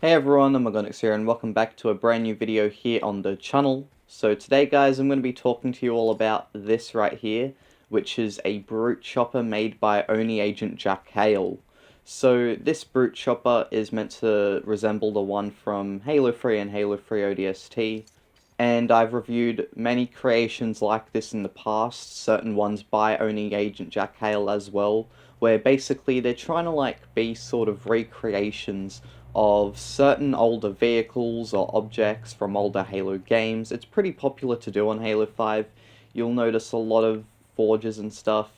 Hey everyone, Omogonix here and welcome back to a brand new video here on the channel. So today guys, I'm going to be talking to you all about this right here, which is a brute chopper made by ONIAgentJakHail. So this brute chopper is meant to resemble the one from Halo 3 and Halo 3 ODST, and I've reviewed many creations like this in the past, certain ones by ONIAgentJakHail as well, where basically they're trying to be sort of recreations of certain older vehicles or objects from older Halo games. It's pretty popular to do on Halo 5. You'll notice a lot of forges and stuff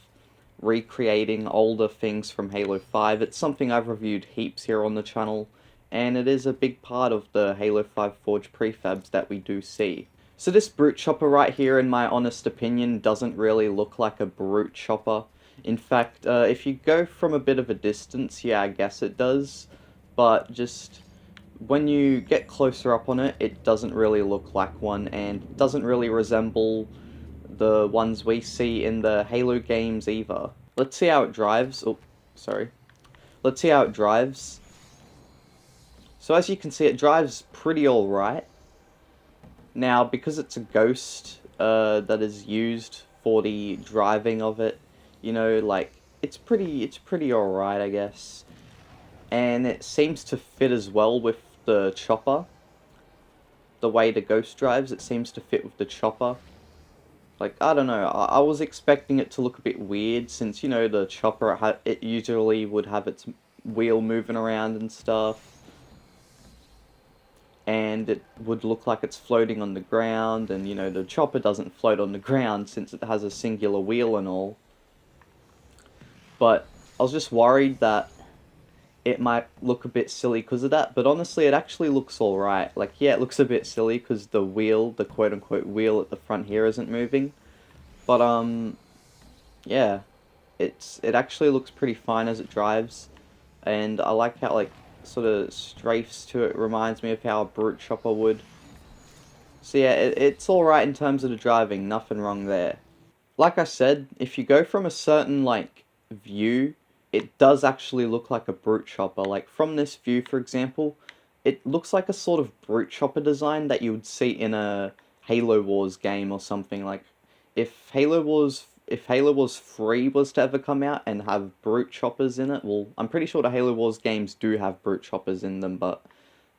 recreating older things from Halo 5. It's something I've reviewed heaps here on the channel, and it is a big part of the Halo 5 Forge prefabs that we do see. So this brute chopper right here, in my honest opinion, doesn't really look like a brute chopper. In fact, if you go from a bit of a distance, yeah, I guess it does, but just when you get closer up on it, it doesn't really look like one, and doesn't really resemble the ones we see in the Halo games either. Let's see how it drives. Oh, sorry. Let's see how it drives. So as you can see, it drives pretty alright. Now, because it's a ghost that is used for the driving of it, you know, it's pretty alright, I guess. And it seems to fit as well with the chopper. The way the ghost drives, it seems to fit with the chopper. I don't know, I was expecting it to look a bit weird, since, you know, the chopper, it usually would have its wheel moving around and stuff. And it would look like it's floating on the ground, and, you know, the chopper doesn't float on the ground since it has a singular wheel and all. But I was just worried that it might look a bit silly because of that, but honestly it actually looks alright. Yeah, it looks a bit silly because the wheel, the quote-unquote wheel at the front here isn't moving. But, yeah, it actually looks pretty fine as it drives, and I like how, sort of strafes to it reminds me of how a brute chopper would. So yeah, it's alright in terms of the driving, nothing wrong there. Like I said, if you go from a certain, view, it does actually look like a brute chopper. From this view, for example, it looks like a sort of brute chopper design that you would see in a Halo Wars game or something. If Halo Wars 3 was to ever come out and have brute choppers in it, well, I'm pretty sure the Halo Wars games do have brute choppers in them, but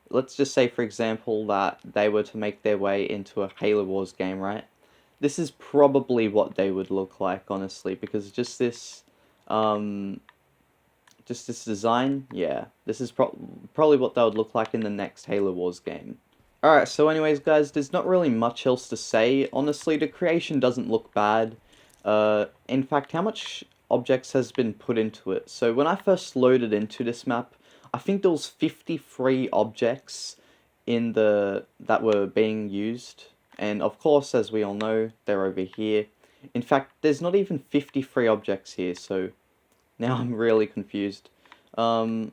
let's just say, for example, that they were to make their way into a Halo Wars game, right? This is probably what they would look like, honestly, because just this design, yeah, this is probably what that would look like in the next Halo Wars game. Alright, so anyways guys, there's not really much else to say. Honestly, the creation doesn't look bad. In fact, how much objects has been put into it? So when I first loaded into this map, I think there was 53 objects that were being used. And of course, as we all know, they're over here. In fact, there's not even 53 objects here, so now I'm really confused. Not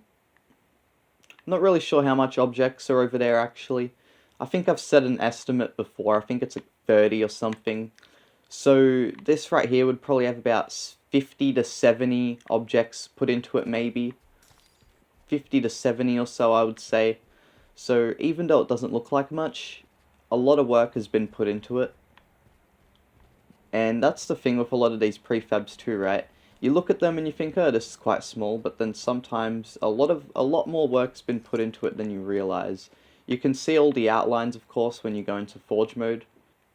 really sure how much objects are over there, actually. I think I've said an estimate before. I think it's 30 or something. So this right here would probably have about 50 to 70 objects put into it, maybe. 50 to 70 or so, I would say. So even though it doesn't look like much, a lot of work has been put into it. And that's the thing with a lot of these prefabs too, right? You look at them and you think, oh, this is quite small, but then sometimes a lot more work's been put into it than you realize. You can see all the outlines, of course, when you go into Forge mode.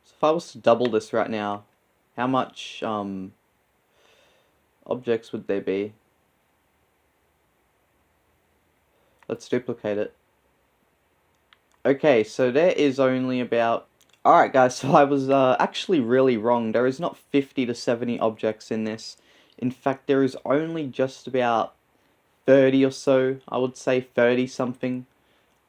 So if I was to double this right now, how much objects would there be? Let's duplicate it. Okay, so there is only about... Alright guys, so I was actually really wrong. There is not 50 to 70 objects in this. In fact, there is only just about 30 or so. I would say 30 something.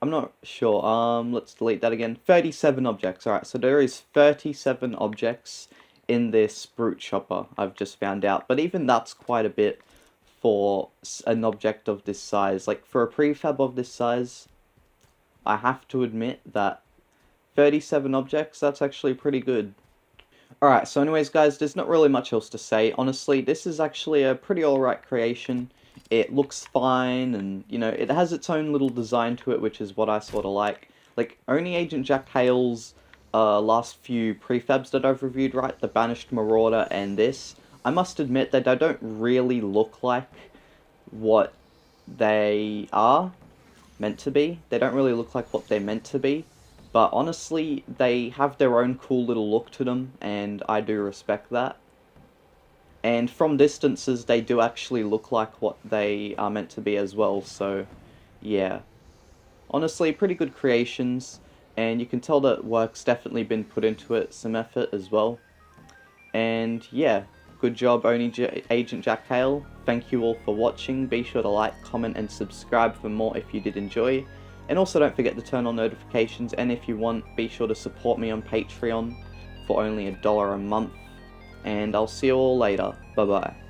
I'm not sure. Let's delete that again. 37 objects. Alright, so there is 37 objects in this brute chopper, I've just found out. But even that's quite a bit for an object of this size. For a prefab of this size, I have to admit that 37 objects, that's actually pretty good. Alright, so anyways guys, there's not really much else to say. Honestly, this is actually a pretty alright creation. it looks fine, and you know, it has its own little design to it, which is what I sort of like. Like ONIAgentJakHail's last few prefabs that I've reviewed, right, the Banished Marauder and this, I must admit that they don't really look like what they are meant to be. They don't really look like what they're meant to be, but honestly, they have their own cool little look to them, and I do respect that. And from distances, they do actually look like what they are meant to be as well, so yeah. Honestly, pretty good creations, and you can tell that work's definitely been put into it, some effort as well. And yeah, good job ONIAgentJakHail. Thank you all for watching. Be sure to like, comment, and subscribe for more if you did enjoy. And also don't forget to turn on notifications, and if you want, be sure to support me on Patreon for only $1 a month. And I'll see you all later. Bye bye.